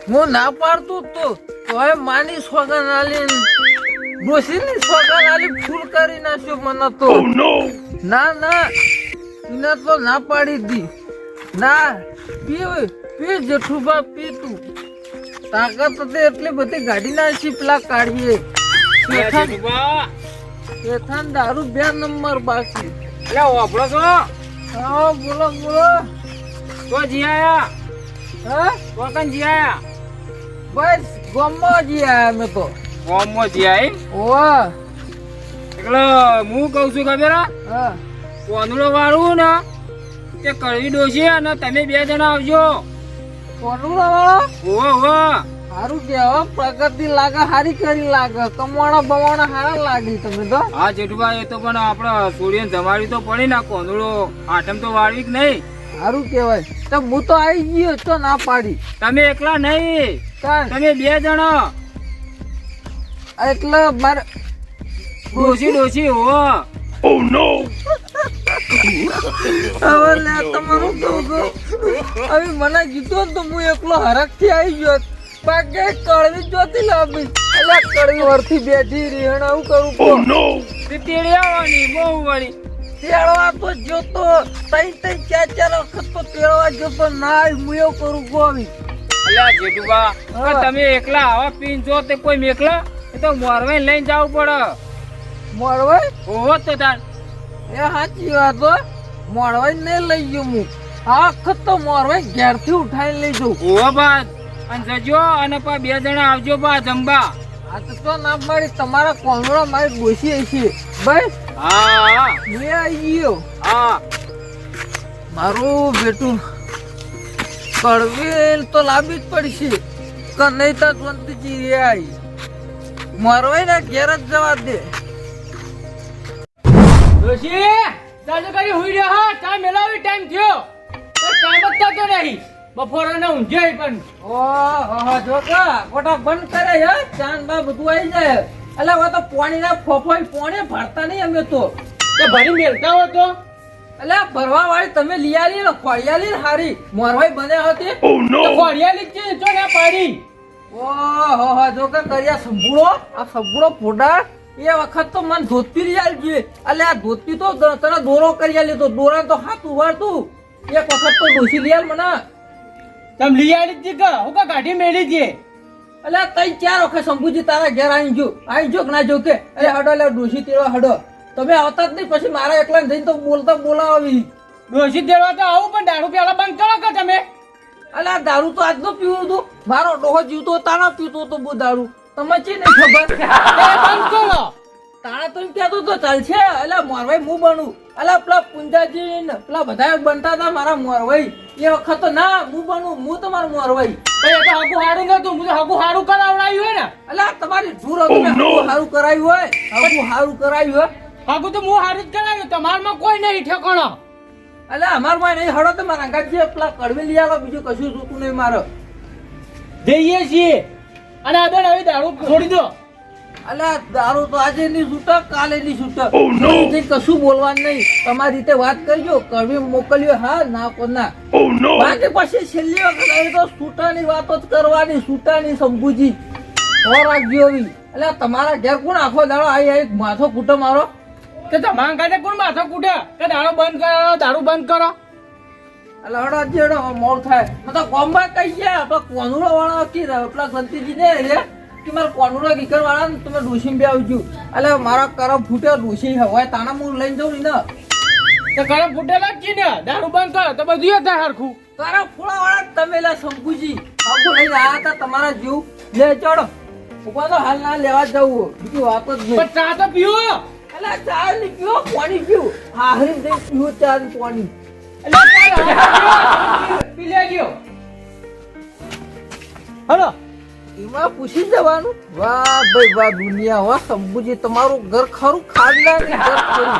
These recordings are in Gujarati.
હું ના પાડતું તો હવે માની સોગન આલી ડોશીની સોગન આલી ફૂલ કરી નાખ્યો મને તો ના ના એને તો ના પાડી દી ના પી જેઠુબા પી તું તાકાત હતી એટલી બધી ગાડી નાખી પેલા કાઢીએ એથાન દારૂ 2 નંબર બાકી એટલે વાપરો છો હા બોલો બોલો તો જીયા હા કોકન જીયા બસ ગોમમાં જી આયા અમે તો ગોમમાં જીયા ઓવા એટલે હું કહું છું ખબર હા કોનુડો વાળું ને તે કડવી ડોશી અને તમે 2 જણા આવજો કોનુડા વાળો ઓહો હારું કેવા પ્રગતિ લાગે હારી કરી લાગે કમાણા બવાણા હારા લાગી તમે તો હા જેઠુભાઈ એ તો પણ આપણે સૂર્યને જમાડી તો પડી ના કોનુડો આઠમ તો વાળવી કે નહીં હારું કેવાય તો હું તો આવી ગયો તો ના પાડી તમે એકલા નહીં તાન તમે 2 જણા એટલે મારે ડોશી હો હવે લે તમારું કહું છું હવે મને કીધું ને તો હું એકલો હરખ થી આવી ગયો બાકી કડવી જોતી લાવી એટલે કડવી વરથી બેઠી રીહણ આવું કરું તેડિયાવાની બહુ વળી તેડવા તો જોતો તઈ 4 વખત તો તેડવા જોતો ના હું એવું કરું ગોવી અલ્યા જેઠુબા તમે એકલા આવા પીન જો તે કોઈ મેકલા એ તો મોરવાઈ લઈને જવું પડે મોડવાઈ ઓહો તો તાર એ સાચી વાત હો મોડવાઈ નહીં લઈ ગયો હું આ વખત તો મોરવાઈ ઘેરથી ઉઠાઈને લઈ જઉં ઓહો બાદ અને જજો અને પા 2 જણા આવજો પા જંબા આ તો ના મારી તમારા કોંગળો મારી ગોસી છે બસ હા મેં આવી ગયો હા મારું બેટું કડવી તો લાવવી જ પડશે કે નહીં તો વંતજી રે આવી મોરવાઈ ના ઘેર જ જવા દે ડોશી ચાલો કરી હુઈ રહ્યો હા ટાઈમ મેલાવી ટાઈમ થયો તો ટાઈમ જ થતો નહીં બપોરના ઊંઘે પણ ઓહો જો કા કોટા બંધ કરે હે ચાંદ બા બધું આવી જાય એટલે હવે તો પાણી ના ફોફોઈ પાણી ભરતા નહીં અમે તો તે ભરી મેલતા હો તો એટલે ભરવા વાળી તમે લઈ આલી ને ખોડિયાલી ને હારી મોરવાઈ બને હતી તો ખોડિયાલી જ છે જો ના પાડી ઓહો જો કે કર્યા સંભૂળો આ સંભૂળો ફોડા એ વખત તો મન ધોતી લઈ આલજે એટલે આ ધોતી તો તને દોરો કરી આલી તો દોરા તો હાથ ઉવાડતું એક વખત તો ડોસી લઈ આલ મને તમ લઈ આલી જ કે હું કા કાઢી મેલી છે એટલે તઈ 4 વખત શંભુજી તારા ઘેર આવી જો કે ના જો કે અરે હડો લે ડોસી તેડવા હડો તમે આવતા જ નહીં પછી મારા એકલા જઈને તો બોલાવી ડોશી દેવા તો આવું પણ દારૂ પેલા બંધ કરો કે તમે એટલે આ દારૂ તો આજ તો પીવું હતું મારો ડોહો જીવતો તારા પીતો તો બહુ દારૂ તમે છે નહીં ખબર તે બંધ કરો તારા તો એમ કહેતો તો ચાલશે એટલે મોરવાઈ હું બનું એટલે પેલા પુંજાજી ને પેલા બધા બનતા હતા મારા મોરવાઈ એ વખત તો ના હું બનું હું તમારો મોરવાઈ પણ એ તો હગું હારું નતું હું તો હગું હારું કરાવડાયું હોય ને એટલે તમારી જૂર હતું સારું કરાયું હોય હગું સારું કરાયું હોય હગું તો હું હારું જ કરાવ્યું તમારમાં કોઈ નહીં ઠેકાણો એટલે અમારમાં નહીં હડો તો મારા અંગાજી પેલા કડવી લઈ આલો બીજું કશું જોતું નહીં મારો જઈએ છીએ અને આ બેન હવે દારૂ છોડી દો એટલે દારૂ તો આજે ની છૂટક કાલે ની છૂટક કશું બોલવાનું નહીં તમારી રીતે વાત કરજો કડવી મોકલ્યો હા ના કો ના બાકી પછી છેલ્લી વખત આવી તો છૂટાની વાતો જ કરવાની છૂટાની શંભુજી રાખજો એવી એટલે તમારા ઘેર કોણ આખો દાડો આવી માથો કૂટો મારો કે તમારા કાઢે કોણ માથા કૂટે કે દારૂ બંધ કરો દારૂ બંધ કરો એટલે હડો જેડો મોડ થાય મેં તો કોમ્બા કહી ગયા તો કોનુડો વાળા કી પેલા ગંતીજી ને રે કે મારા કોનુડો કીકર વાળા ને તમે ડોસી બે આવજો એટલે મારા કરમ ફૂટ્યો ડોસી હોય તાણા હું લઈને જાઉં ને તો કરમ ફૂટેલા જ ને દારૂ બંધ કરો તો બધું થાય હરખું તારા ફોડા વાળા તમે લે શંભુજી આખું લઈને આવ્યા હતા તમારા જીવ લે ચડો ઉપર તો હાલ ના લેવા જવું બીજી વાત જ નહીં પણ ચા તો પીવો એટલે ચા ની પીવો પાણી પીવું હા હરી દઈ પીવો ચા ને પાણી પી લેજો હલો એમાં પૂછી જવાનું વાહ ભાઈ વાહ દુનિયા વાહ શંભુજી તમારું ઘર ખરું ખાનદાન ઘર ખરું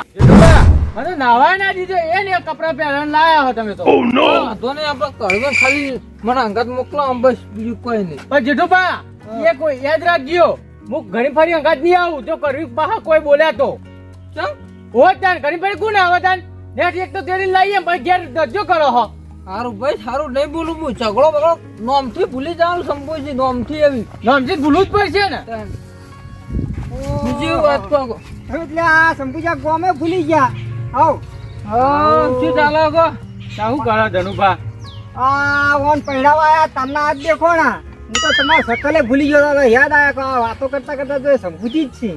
મને નાવા ના દીધો એ ને કપડા પહેરન લાયા હો તમે તો વાંધો નહીં આપણે કડવે ખાલી મને અંગાત મોકલો બસ બીજું કોઈ નહીં પણ જેઠુભા એ કોઈ યાદ રાખજો હું ઘણી ફરી અંગાત નહીં આવું જો કરવી બહાર કોઈ બોલ્યા તો ચમ હો તાન ઘણી ફરી કોણ આવે તાન નેટ એક તો તેડી લાવીએ પછી ઘેર દરજો કરો હો સારું ભાઈ સારું નહીં બોલું હું ઝઘડો બગડો નોમથી ભૂલી જવાનું સંપોજી નોમથી એવી નામથી ભૂલવું જ પડશે ને. બીજી વાત કહો એટલે આ શંભુજા ગોમે ભૂલી ગયા. આવ હા શું ચાલે કહો શું કરો ધનુભા? આ ઓન પહેરાવા આયા તમને આજ દેખો ના. હું તો તમારા સકલે ભૂલી ગયો તો યાદ આયા કે આ વાતો કરતા કરતા તો એ શંભુજી જ છે.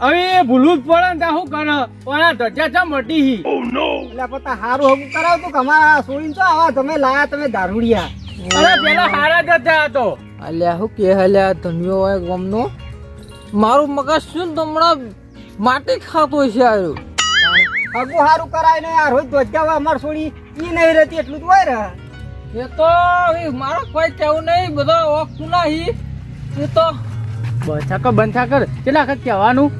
હવે એ ભૂલવું જ પડે ને ત્યાં શું કરે? પણ આ ધજા ચા મોટી હી. એટલે પતા હારું હગું કરાવતું કે અમારા સોળીને તો આવા તમે લાયા તમે દારૂડિયા. અરે પેલા હારા જ હતા આ તો. અલ્યા હું કે હલ્યા ધન્યો હોય ગમનો મારું મગજ શું ને હમણાં માટી ખાતો છે આયો હગું હારું કરાય ને આ રોજ ધોજા હોય અમાર સોળી ઈ નહીં રહેતી એટલું જ હોય રે. એ તો મારો કોઈ કેવું નહીં બધો ઓફ ખુલા હી એ તો બંધા કર કેટલા વખત કહેવાનું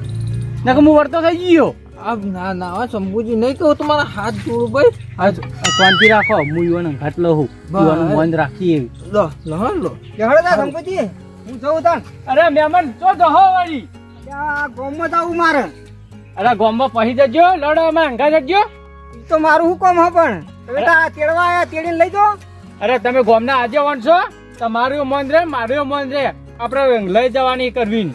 નકર હું વળતો થઈ ગયો. આ ના ના હવે શંભુજી નહીં કહું તમારા હાથ જોડું ભાઈ આ શાંતિ રાખો હું યુવાન ઘાટ લઉં યુવાનું મન રાખીએ. લો લો લો જહડો તા શંભુજી હું જઉં તાન. અરે મહેમાન તો જહો વાળી. આ ગોમમાં જાવું મારે. અરે ગોમમાં પહી જજો લડવામાં અંગા જજો. ઈ તો મારું હુકમ હ પણ તમે તો આ તેડવા આયા તેડીને લઈ જાઓ. અરે તમે ગોમના આગેવાન છો તમારું મન રે મારું મન રે આપણે લઈ જવાની કરવી.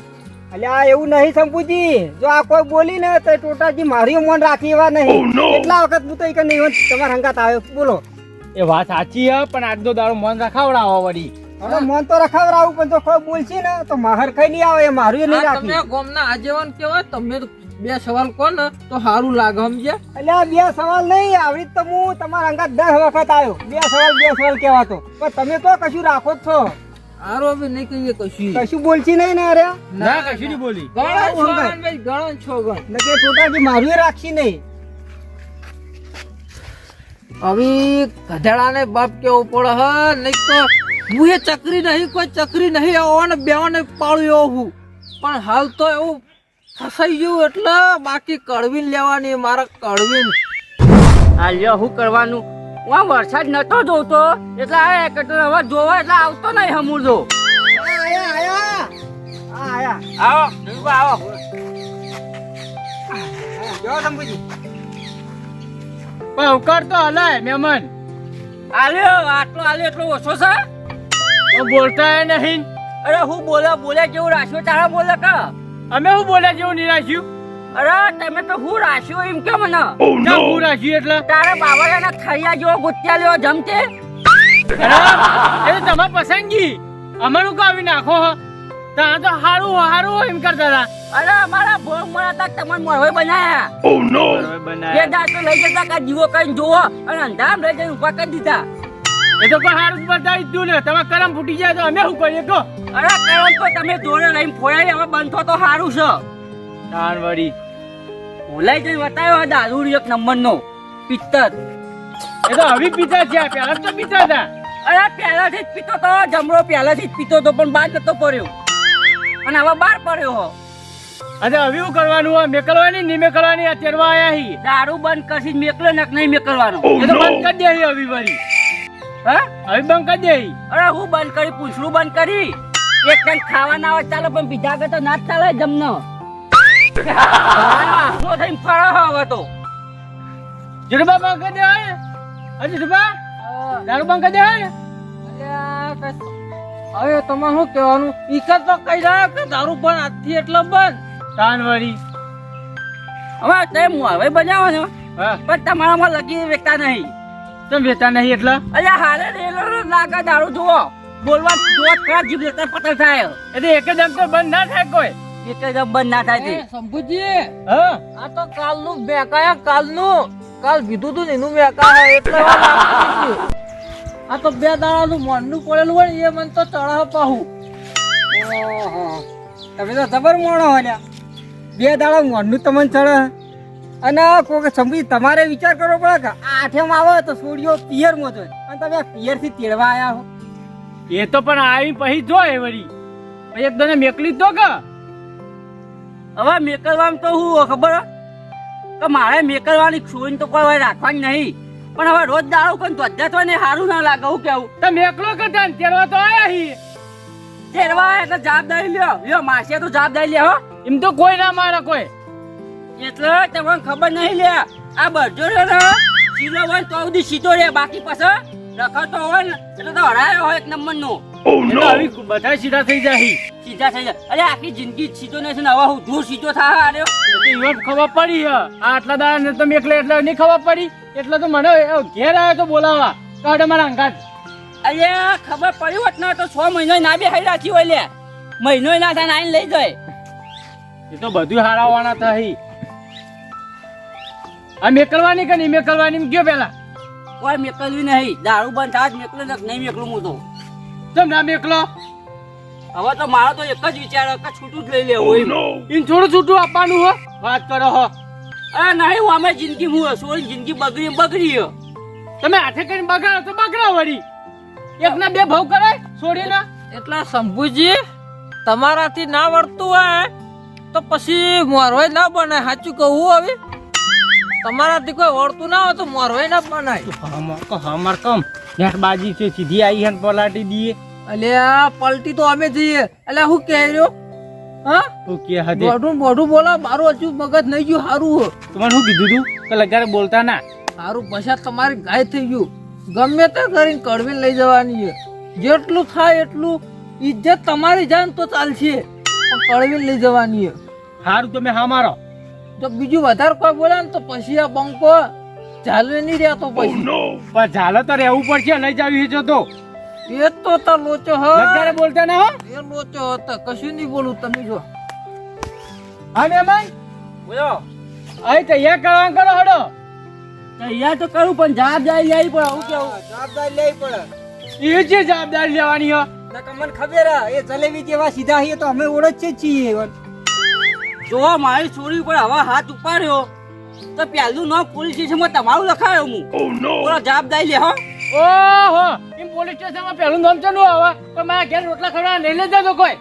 અલ્યા એવું નહીં શંભુજી જો આ કોઈ બોલી ને તો ટોટાજી મારી મન રાખી એવા નહીં. કેટલા વખત હું તો ઈ કે નહીં તમારા હંગાત આવ્યો બોલો. એ વાત સાચી હે પણ આજનો દાડો મન રખાવડાવો વળી. હવે મન તો રખાવરાવું પણ જો કોઈ બોલશે ને તો માહર કઈ નહીં આવે એ મારું નહીં આ રાખી. તમે ગોમના આગેવાન કેવાય તમે તો બે સવાલ કહો ને તો સારું લાગે સમજ્યા. અલ્યા બે સવાલ નહીં આવડી તો હું તમારા હંગાત 10 વખત આવ્યો. બે સવાલ કહેવાતો પણ તમે તો કશું રાખો જ છો. આરો બી નહીં કહીએ કશું કશું બોલશી નહીં ને અરે ના કશું નહીં બોલી. ગણો છોગન ભાઈ ગણો છોગન નકે ટોટાજી મારું રાખશી નહીં. હવે ગધેડાને બાપ કેવું પડે હ નહીં તો હું એ ચકરી નહીં કોઈ ચકરી નહીં આવો ને બેવાને પાળ્યો હું પણ હાલ તો એવું ફસાઈ ગયું એટલે બાકી કડવીને લેવાની મારે કડવીને આલ્યો શું કરવાનું હું વરસાદ નતો જોતો એટલે આ કટો હવે જોવા એટલે આવતો નહીં હમુરજો. આયા આવો ધનુભા આવો. જો શંભુજી પણ અવકાર તો હલાય મહેમાન. આલ્યો આટલો આલ્યો એટલો ઓછો છે. બોલતા નહીં. અરે હું બોલ્યા જેવું રાખ્યું તારા બોલે કા અમે હું બોલ્યા જેવું નહીં રાખ્યું. અરે તમે તો હું રાખ્યું એમ કે મને હું રાખ્યું એટલે તારા બાવળિયાના ખરિયા જેવો ગુત્યા લેવો જમતે. એ તો તમારી પસંદગી અમારું કાવી નાખો હો ત્યાં તો હારું એમ કરતા હતા. અરે અમારા ભોગ મળતા તમને મોરવાઈ બનાયા. એ દાંત તો લઈ જતા કા જીવો કઈ જોવો અને અંધામ લઈ જઈને ઉભા કરી દીધા. એ તો કોઈ હારું બતાવી દીધું ને તમારા કરમ ફૂટી જાય તો અમે શું કરીએ કહો. અરે કરમ તો તમે જોડે લઈને ફોડાઈ હવે બંધો તો સારું છે. તારવાડી ભૂલાઈ જઈને બતાવ્યો દારૂ એક નંબરનો પિત્તર. એ તો હવે પીતા છે પહેલા તો પીતા હતા. અરે પહેલાથી જ પીતો તો જમરો પહેલાથી જ પીતો તો પણ બહાર નતો પડ્યો અને હવે બહાર પડ્યો. અરે હવે શું કરવાનું હોય મેકલવાની નહીં મેકલવાની આ તેરવા આયા હી દારૂ બંધ કરશી મેકલો ને નહીં મેકલવાનો. એ તો બંધ કરી દે હવે વળી. હા હવે બંધ કરી દે. અરે હું બંધ કરી પૂછડું બંધ કરી એક ટાઈમ ખાવા ના આવે ચાલો પણ બીજા આગળ તો ના જ ચાલે જમનો. આટલો થઈને ફરો હવે તો જડબા બંધ કરી દે. હજી જડબા દારૂ બંધ કરી દે. હવે તમે શું કહેવાનું ઈકત તો કહી રહ્યા કે દારૂ બંધ આજથી એટલે બંધ તાનવાડી હવે તે હવે બનાવો છો હા પણ તમારામાં લગી વેચતા નહીં. તમે વેતા નહીં એટલે અલ્યા હારે રેલો લાગે દારૂ જુઓ બોલવા જોત ખરા જીભ લેતા પતર થાય એટલે એકદમ તો બંધ ના થાય કોઈ. એકદમ બંધ ના થાય તે. શંભુજી હા આ તો કાલનું મેકાયા કાલ કીધું તું ને એનું મેકાયા એટલે વાર લાગતી છે. આ તો 2 દાડાનું મોંડું પડેલું હોય ને એ મને તો ચડાવ પાહું. ઓહો તમે તો જબર મોણો હોય. 2 દાડા મોઢનું તમને ચડે અને કોઈ સમજી તમારે વિચાર કરવો પડે કે આઠેમ આવે તો છોડીઓ પિયરમાં જોઈએ અને તમે પિયરથી તેડવા આવ્યા હો. એ તો પણ આવી પછી જોય વળી પછી એક તને મેકલી તો કે હવે મેકલવામાં તો હું ખબર કે મારે મેકલવાની છોડીને તો કોઈ રાખવાની નહીં પણ હવે રોજ દારૂ પણ ધોધા તો ને સારું ના લાગે હું કેવું. તમે એકલો કરતા ને તેરવા તો આયા હી. તેરવા એટલે જવાબદારી લ્યો માસે તો જવાબદારી લે હો. એમ તો કોઈ ના મારે કોઈ. એટલે તમને ખબર નહીં લે આ બધો રે સીધો હોય તો સુધી સીધો રે બાકી પછી રખડતો હોય ને એટલે તો હરાયો હોય એક નંબરનો. એટલે આવી બધા સીધા થઈ જાય સીધા થઈ જાય. અરે આખી જિંદગી સીધો નથી ને હવે હું દૂર સીધો થાય આર્યો. એટલે ઈવન ખબર પડી હે. આ આટલા દાડા ને તમે એકલા એટલે નહીં ખબર પડી એટલે તો મને ઘેર આવ્યો તો બોલાવા કાઢે મારા અંગાત. અરે ખબર પડી હોત ને તો 6 મહિનો ના બે હાઈ રાખી હોય લે. મહિનો ના થાય ને આઈને લઈ જાય. એ તો બધું હારાવાના થઈ. આ મેકલવાની કે નહીં મેકલવાની ગયો પેલા કોઈ મેકલવી નહીં. દારૂ બંધ થાય મેકલું ને નહીં મેકલું હું તો. કેમ ના મેકલો? હવે તો મારો તો એક જ વિચાર કે છૂટું જ લઈ લેવું. ઈન થોડું છૂટું આપવાનું હો. વાત કરો હો. અરે નહીં હું અમે જિંદગી હું સોળી જિંદગી બગડી. તમે હાથે કરીને બગાડો તો બગડો વળી. એક ના બે ભાવ કરાય છોડી ના. એટલા શંભુજી તમારાથી ના વળતું હોય તો પછી મોરવાઈ ના બનાય. સાચું કહું હવે તમારાથી કોઈ વળતું ના હોય તો મોરવાઈ ના બનાય. હમાર કમ નેટ બાજી છે સીધી આવી હે પલાટી દીએ. અલ્યા પલટી તો અમે જઈએ. અલ્યા હું કહે રહ્યો? હા તો કે હદે મોઢું બોલા મારું હજુ મગજ નહીં ગયું. સારું હો તમને શું કીધું તું કે લગારે બોલતા ના. સારું પૈસા તમારી ગાય થઈ ગયું. ગમે તે કરીને કડવીને લઈ જવાની છે. જેટલું થાય એટલું ઇજ્જત તમારી જાય ને તો ચાલશે પણ કડવીને લઈ જવાની છે. સારું તમે હા મારો. જો બીજું વધારે કોઈ બોલે ને તો પછી આ બંકો ચાલવે નહીં રહ્યા તો પછી પણ ઝાલો તો રહેવું પડશે લઈ જાવી છે તો. એ તો તાર લોચો હ લગારે બોલતા ના હો. એ લોચો હતા કશું નહીં બોલું. તમે જો હા મહેમાન બોલો અહીં તૈયાર કરવાનું કરો હડો. તૈયાર તો કરું પણ જવાબદારી લેવી પડે. હું કેવું જવાબદારી લેવી પડે. એ જે જવાબદારી લેવાની હો. મને ખબર હે એ જલેબી જેવા સીધા છીએ તો અમે ઓળખીએ છીએ. જો મારી છોરી ઉપર હવે હાથ ઉપાડ્યો તો પહેલું નામ પોલીસ સ્ટેશનમાં તમારું લખાયો હું. બોલો જવાબદારી લે હો. ઓહો એમ પોલીસ સ્ટેશનમાં પહેલું નામ ચાલુ હવે પણ મારા ઘેર રોટલા ખવડાવવા નહીં લઈ જતો કોઈ.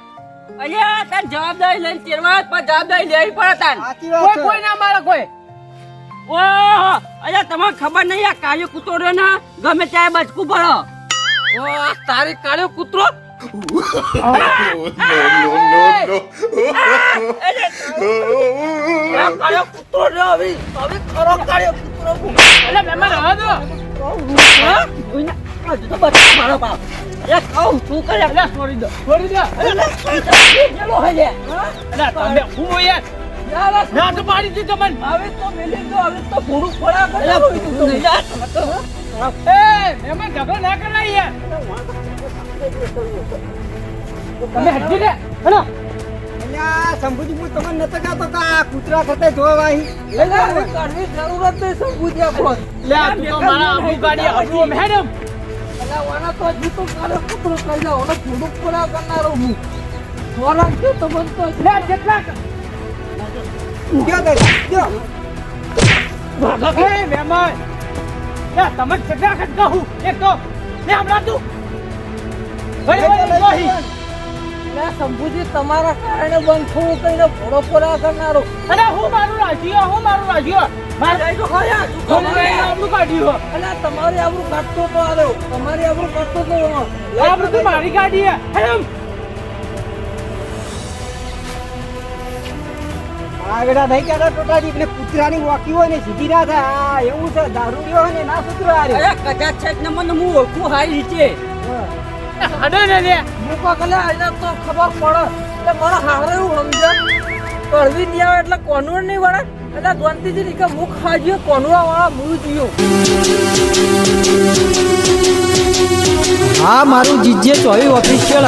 અલ્યા તાર જવાબદારી લઈને તેરવા પણ જવાબદારી લેવી પડે તાર. સાચી વાત છે. કોઈ ના મારે કોઈ. ઓહો અલ્યા તમને ખબર નહીં આ કાળિયો કૂતરો રહ્યો ને ગમે ત્યાં બચકું પડે. ઓ આ તારી કાળ્યો કૂતરો આ કાળ્યો કૂતરો ને હવે ખરો કાળ્યો કૂતરો અલે મહેમાન આવા દો. હા? હજુ તો બચકું મારો બાપ. અલ્યા કહું શું કરે અલે છોડી દો છોડી દો. ગયેલો હોય લે. અલે તમે હું યાર યાર, ના તો પાડી દીધો મને. હવે તો મેલી દો. હવે તો ભૂડું પડ્યા કરે. એ મહેમાન ઝઘડો ના કરાય યાર. તમે હજી લે હેલો. અલ્યા શંભુજી હું તમને નતો કહેતો કે આ કૂતરા ખાતે જોવા આવી. એટલે હવે કાઢવી જરૂરત નહીં શંભુજી આપણો. લે આ તું તો મારા આબરૂ ગાડી આબરૂ મેડમ. એટલે વાના તો હજુ તો કાળ્યો કૂતરો કહી જાઓ. હવે ભૂડું પડ્યા કરનારો હું ખોરાક છે તો બનતો જ. લે જેટલા ગયો દાદા ગયો. એ મહેમાન લે તમે કેટલા વખત કહું એક તો લે હમણાં તું ઘરે વળી કહી. એટલે શંભુજી તમારા કારણે બંધ થવું કઈને ભોળો પડ્યા કરનારો. અરે હું મારું રાખ્યો હું મારું રાખ્યો મારે તો ખોયા તું આબરૂ કાઢ્યું. એટલે તમારી આબરૂ કાઢતો તો આવ્યો. તમારી આબરૂ કાઢતો તો આબરૂ તો મારી ગાડી હે હેમ. આગળ નહીં કહેતા ટોટાજી એટલે કૂતરાની વાકી હોય ને સીધી ના થાય. આ એવું છે દારૂ પીવો હોય ને ના સુધરો આ રહ્યો. અરે કદાચ છે ને મને હું ઓળખું હારી રીતે. હડે ને લે મૂકો કલે આઈને તો ખબર પડે. એટલે મારા હારે એવું સમજે કડવી નહીં આવે એટલે કોનવડ નહીં વળે. એટલે દ્વાંતિજી ની કે મુખ ખાજો કોનવા વાળા મું જીયો. હા મારું જીજે ચોવી ઓફિશિયલ